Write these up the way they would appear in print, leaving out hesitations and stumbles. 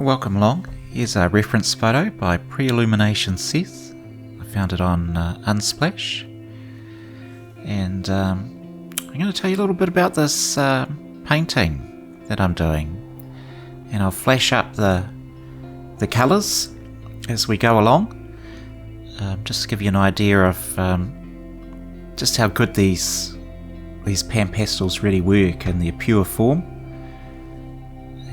Welcome along. Here's a reference photo by Pre-Illumination Seth. I found it on Unsplash. And I'm going to tell you a little bit about this painting that I'm doing. And I'll flash up the colours as we go along. Just to give you an idea of just how good these Panpastels really work in their pure form.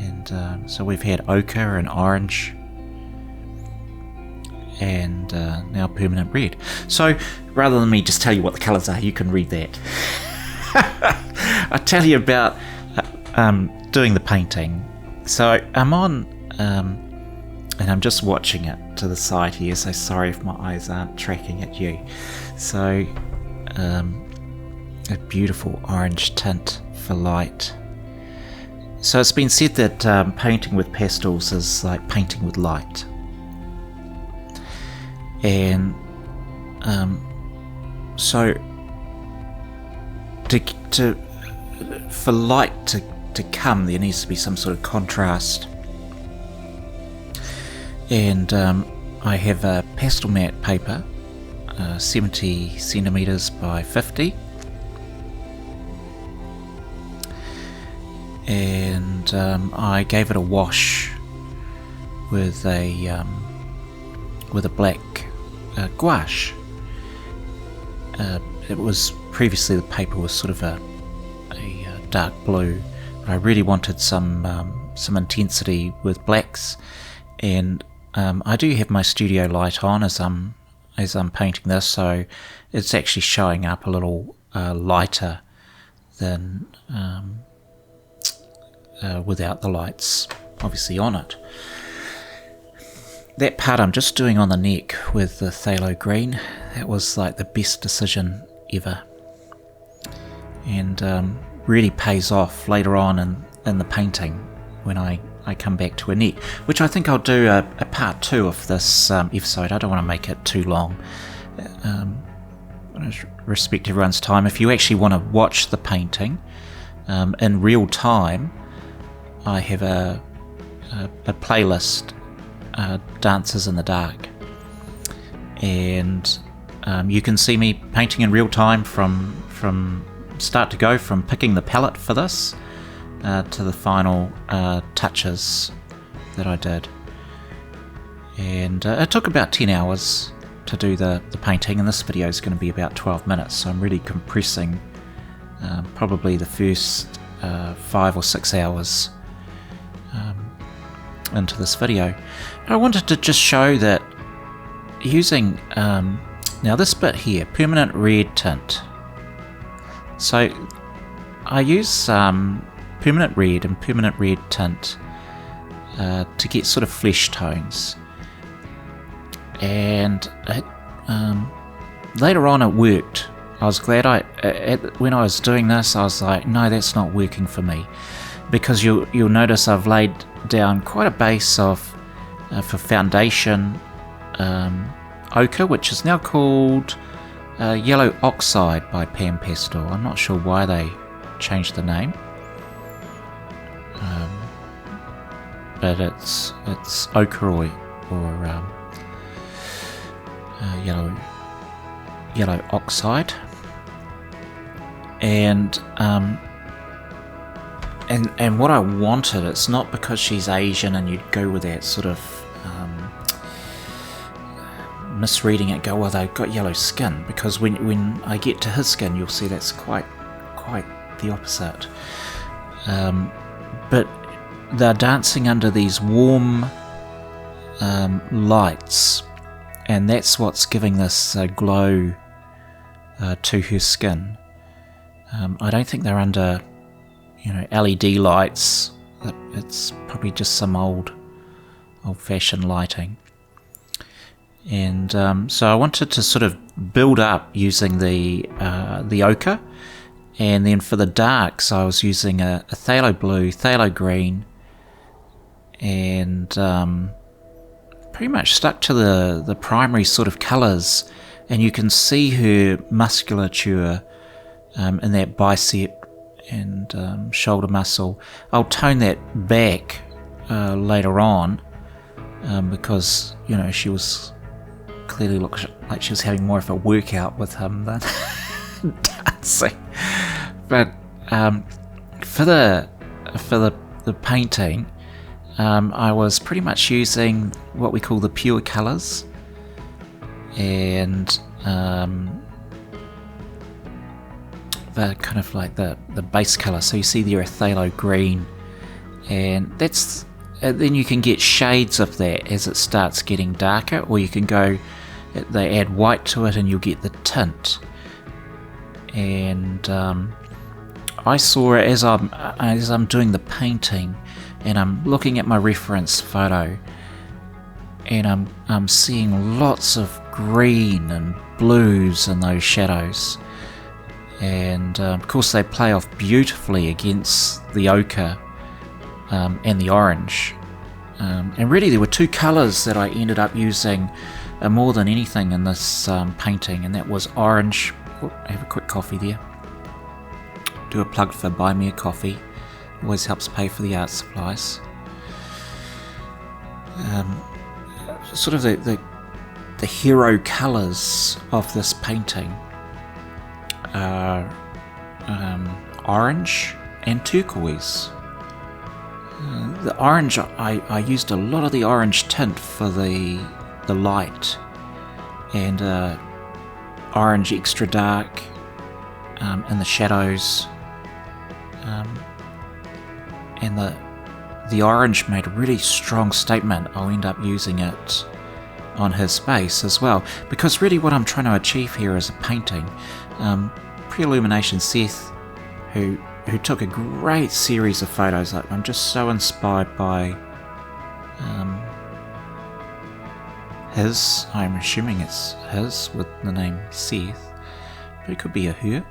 And so we've had ochre and orange and now permanent red. So rather than me just tell you what the colours are, you can read that. I'll tell you about doing the painting. So I'm on and I'm just watching it to the side here, so sorry if my eyes aren't tracking at you. So a beautiful orange tint for light. So it's been said that painting with pastels is like painting with light. And so for light to come, there needs to be some sort of contrast. And I have a pastel matte paper, 70 centimeters by 50, and I gave it a wash with a black gouache. It was previously, the paper was sort of a dark blue, but I really wanted some intensity with blacks. And I do have my studio light on as I'm painting this, so it's actually showing up a little lighter than without the lights obviously on it. That part I'm just doing on the neck with the phthalo green. That was like the best decision ever, and really pays off later on in the painting when I come back to a neck, which I think I'll do a part 2 of this episode. I don't want to make it too long. Respect everyone's time. If you actually want to watch the painting in real time, I have a playlist, Dances in the Dark, and you can see me painting in real time from start to go, from picking the palette for this to the final touches that I did. And it took about 10 hours to do the painting, and this video is going to be about 12 minutes, so I'm really compressing probably the first 5 or 6 hours into this video. I wanted to just show that using now this bit here, permanent red tint. So I use permanent red and permanent red tint to get sort of flesh tones, and later on it worked. I was glad when I was doing this, I was like, no, that's not working for me, because you'll notice I've laid down quite a base of for foundation ochre, which is now called Yellow Oxide by Panpastel. I'm not sure why they changed the name, but it's ochre or yellow oxide, and what I wanted, it's not because she's Asian and you'd go with that sort of misreading it, go, well, they've got yellow skin, because when I get to his skin, you'll see that's quite the opposite. But they're dancing under these warm lights, and that's what's giving this glow to her skin. I don't think they're under LED lights. It's probably just some old-fashioned lighting. And so I wanted to sort of build up using the ochre, and then for the darks I was using a phthalo blue, phthalo green, and pretty much stuck to the primary sort of colours. And you can see her musculature in that bicep and shoulder muscle. I'll tone that back later on, because she was clearly looked like she was having more of a workout with him than dancing. But for the painting, I was pretty much using what we call the pure colours, and the kind of like the base colour. So you see the phthalo green, and that's then you can get shades of that as it starts getting darker, or you can go, they add white to it and you'll get the tint. And I saw it as I'm doing the painting, and I'm looking at my reference photo, and I'm seeing lots of green and blues in those shadows, and of course they play off beautifully against the ochre and the orange, and really there were two colours that I ended up using more than anything in this painting, and that was orange. Have a quick coffee there. Do a plug for Buy Me a Coffee. Always helps pay for the art supplies. Sort of the hero colours of this painting are orange and turquoise. The orange, I used a lot of the orange tint for the light, and orange extra dark in the shadows, and the orange made a really strong statement. I'll end up using it on his face as well, because really what I'm trying to achieve here is a painting. Pre-Illumination Seth, who took a great series of photos. I'm just so inspired by his, I'm assuming it's his with the name Seth, but it could be a her.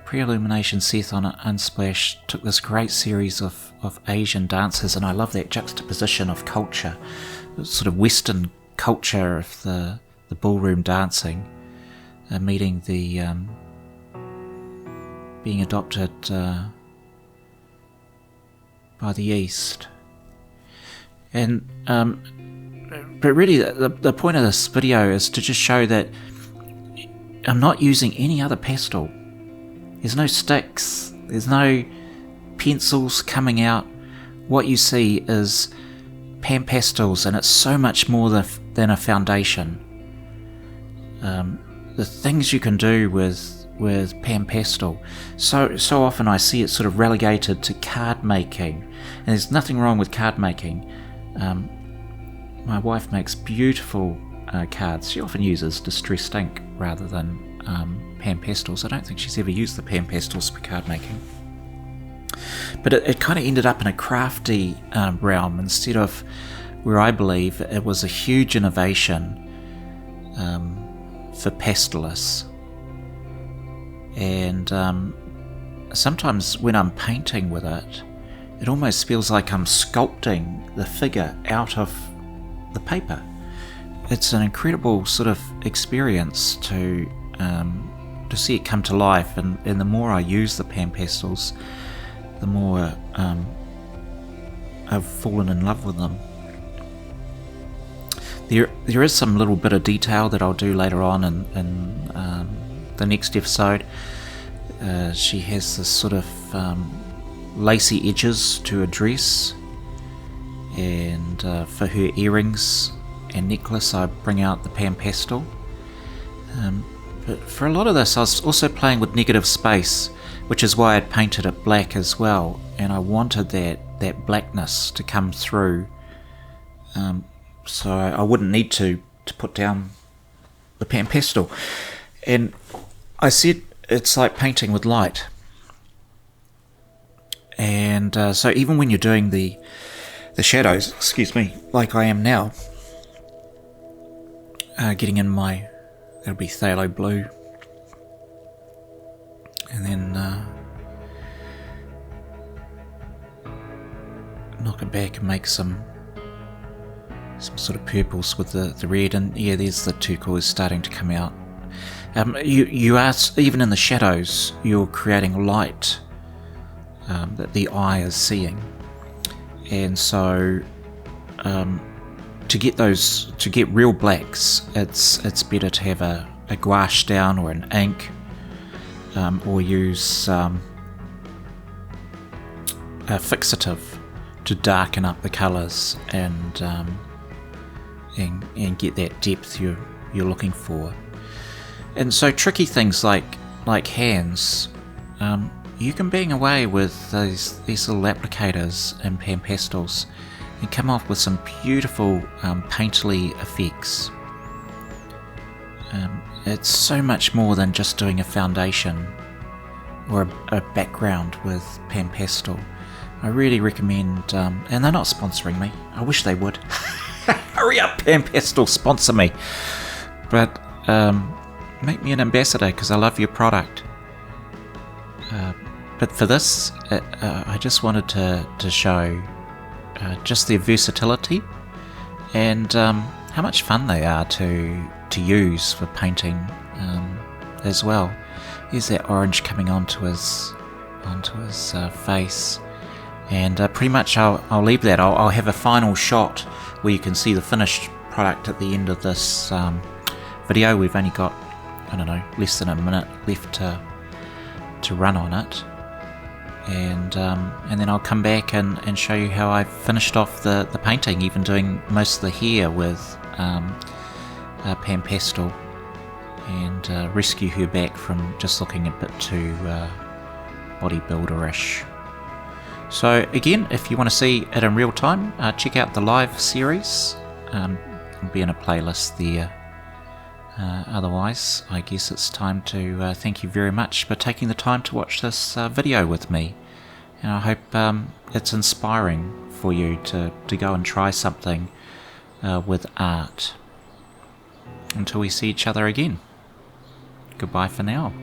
Pre-Illumination Seth on Unsplash took this great series of Asian dances, and I love that juxtaposition of culture, sort of Western culture of the ballroom dancing, meeting the being adopted by the East. And but really the point of this video is to just show that I'm not using any other pastel. There's no sticks, there's no pencils coming out. What you see is Panpastels, and it's so much more than a foundation. The things you can do with Panpastel, so often I see it sort of relegated to card making, and there's nothing wrong with card making. My wife makes beautiful cards. She often uses distressed ink rather than Panpastels. I don't think she's ever used the Panpastels for card making. But it kind of ended up in a crafty realm instead of where I believe it was a huge innovation for pastelists. And sometimes when I'm painting with it, it almost feels like I'm sculpting the figure out of the paper. It's an incredible sort of experience to see it come to life, and the more I use the Panpastels, the more I've fallen in love with them. There is some little bit of detail that I'll do later on in the next episode. She has this sort of lacy edges to a dress, and for her earrings and necklace I bring out the Panpastel. But for a lot of this I was also playing with negative space, which is why I painted it black as well, and I wanted that blackness to come through, so I wouldn't need to put down the Panpastel. And I said it's like painting with light, and so even when you're doing the shadows, excuse me, like I am now, getting in my, that'll be phthalo blue, and then knock it back and make some sort of purples with the red, and yeah, there's the turquoise starting to come out. You are, even in the shadows, you're creating light that the eye is seeing. And so to get real blacks, it's better to have a gouache down or an ink, or use a fixative to darken up the colours and get that depth you're looking for. And so tricky things like hands, you can bang away with these little applicators in Panpastels and come off with some beautiful painterly effects. It's so much more than just doing a foundation or a background with Panpastel. I really recommend, and they're not sponsoring me, I wish they would. Hurry up, Panpastel, sponsor me. But make me an ambassador because I love your product. But for this, I just wanted to show just their versatility and how much fun they are to use for painting as well. There's that orange coming onto his face, and pretty much I'll leave that. I'll have a final shot where you can see the finished product at the end of this video. We've only got, I don't know, less than a minute left to run on it, and then I'll come back and show you how I've finished off the painting, even doing most of the hair with Panpastel, and rescue her back from just looking a bit too bodybuilder-ish. So again, if you want to see it in real time, check out the live series. It'll be in a playlist there. Otherwise, I guess it's time to thank you very much for taking the time to watch this video with me. And I hope it's inspiring for you to go and try something with art. Until we see each other again. Goodbye for now.